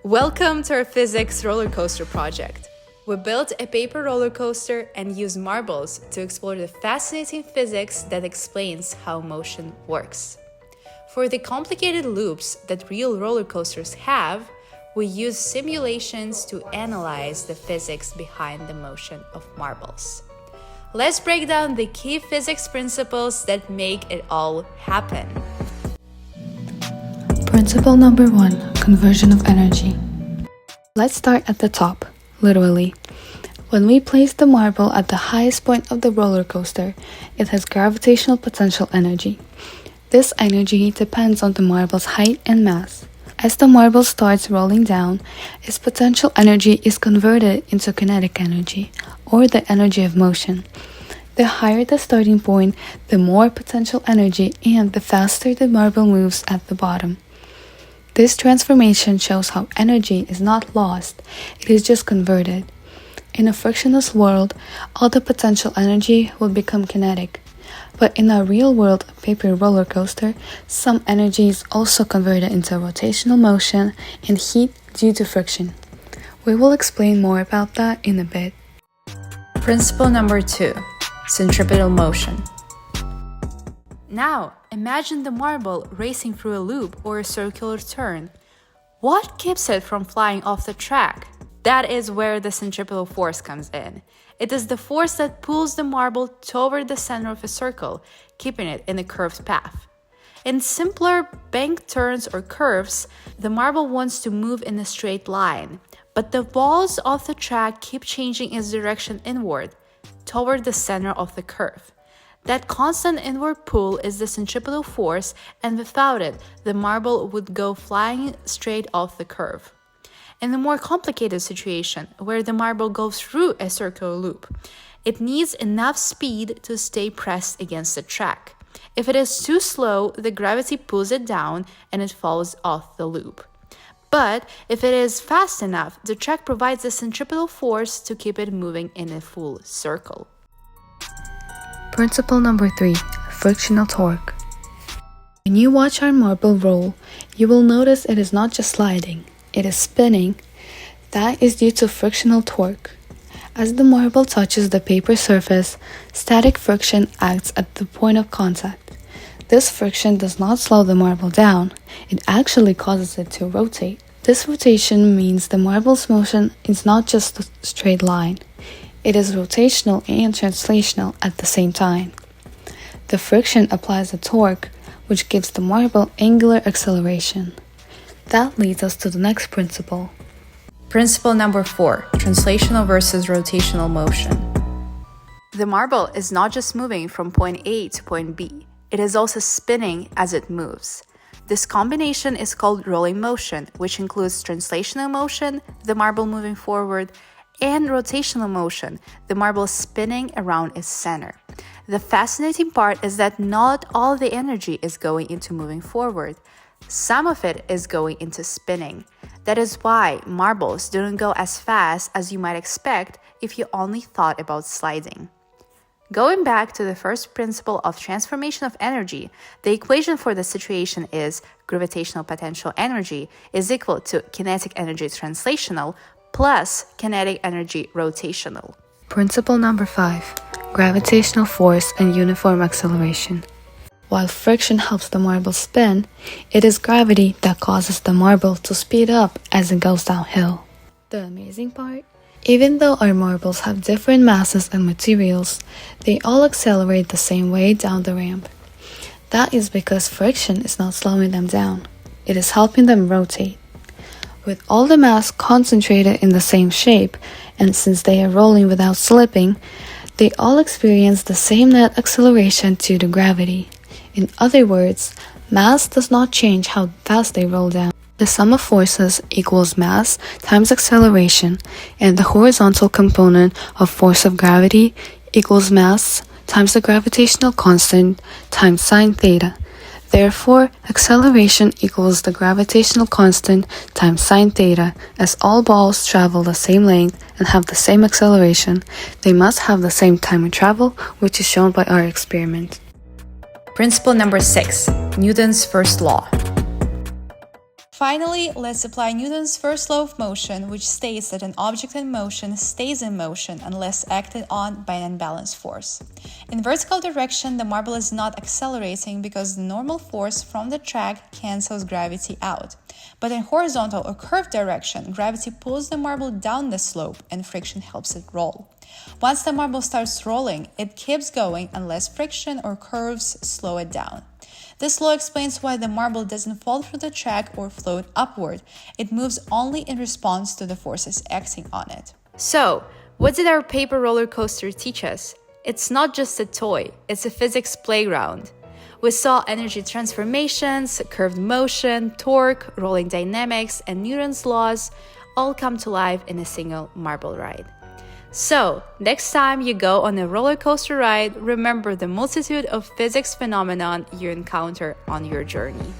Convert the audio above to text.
Welcome to our physics roller coaster project. We built a paper roller coaster and used marbles to explore the fascinating physics that explains how motion works. For the complicated loops that real roller coasters have, we use simulations to analyze the physics behind the motion of marbles. Let's break down the key physics principles that make it all happen. Principle number 1, conversion of energy. Let's start at the top, literally. When we place the marble at the highest point of the roller coaster, it has gravitational potential energy. This energy depends on the marble's height and mass. As the marble starts rolling down, its potential energy is converted into kinetic energy, or the energy of motion. The higher the starting point, the more potential energy and the faster the marble moves at the bottom. This transformation shows how energy is not lost, it is just converted. In a frictionless world, all the potential energy will become kinetic. But in our real-world paper roller coaster, some energy is also converted into rotational motion and heat due to friction. We will explain more about that in a bit. Principle number 2, centripetal motion. Now, imagine the marble racing through a loop or a circular turn. What keeps it from flying off the track? That is where the centripetal force comes in. It is the force that pulls the marble toward the center of a circle, keeping it in a curved path. In simpler bank turns or curves, the marble wants to move in a straight line, but the walls of the track keep changing its direction inward, toward the center of the curve. That constant inward pull is the centripetal force, and without it, the marble would go flying straight off the curve. In a more complicated situation, where the marble goes through a circular loop, it needs enough speed to stay pressed against the track. If it is too slow, the gravity pulls it down and it falls off the loop. But if it is fast enough, the track provides a centripetal force to keep it moving in a full circle. Principle number 3, frictional torque. When you watch our marble roll, you will notice it is not just sliding, it is spinning. That is due to frictional torque. As the marble touches the paper surface, static friction acts at the point of contact. This friction does not slow the marble down, it actually causes it to rotate. This rotation means the marble's motion is not just a straight line. It is rotational and translational at the same time. The friction applies a torque, which gives the marble angular acceleration. That leads us to the next principle. Principle number 4, translational versus rotational motion. The marble is not just moving from point A to point B, it is also spinning as it moves. This combination is called rolling motion, which includes translational motion, the marble moving forward, and rotational motion, the marble spinning around its center. The fascinating part is that not all the energy is going into moving forward. Some of it is going into spinning. That is why marbles don't go as fast as you might expect if you only thought about sliding. Going back to the first principle of transformation of energy, the equation for the situation is gravitational potential energy is equal to kinetic energy translational plus kinetic energy rotational. Principle number 5, gravitational force and uniform acceleration. While friction helps the marble spin, it is gravity that causes the marble to speed up as it goes downhill. The amazing part? Even though our marbles have different masses and materials, they all accelerate the same way down the ramp. That is because friction is not slowing them down, it is helping them rotate. With all the mass concentrated in the same shape, and since they are rolling without slipping, they all experience the same net acceleration due to gravity. In other words, mass does not change how fast they roll down. The sum of forces equals mass times acceleration, and the horizontal component of force of gravity equals mass times the gravitational constant times sine theta. Therefore, acceleration equals the gravitational constant times sine theta. As all balls travel the same length and have the same acceleration, they must have the same time of travel, which is shown by our experiment. Principle number 6, Newton's first law. Finally, let's apply Newton's first law of motion, which states that an object in motion stays in motion unless acted on by an unbalanced force. In vertical direction, the marble is not accelerating because the normal force from the track cancels gravity out. But in horizontal or curved direction, gravity pulls the marble down the slope and friction helps it roll. Once the marble starts rolling, it keeps going unless friction or curves slow it down. This law explains why the marble doesn't fall through the track or float upward. It moves only in response to the forces acting on it. So, what did our paper roller coaster teach us? It's not just a toy, it's a physics playground. We saw energy transformations, curved motion, torque, rolling dynamics, and Newton's laws all come to life in a single marble ride. So, next time you go on a roller coaster ride, remember the multitude of physics phenomenon you encounter on your journey.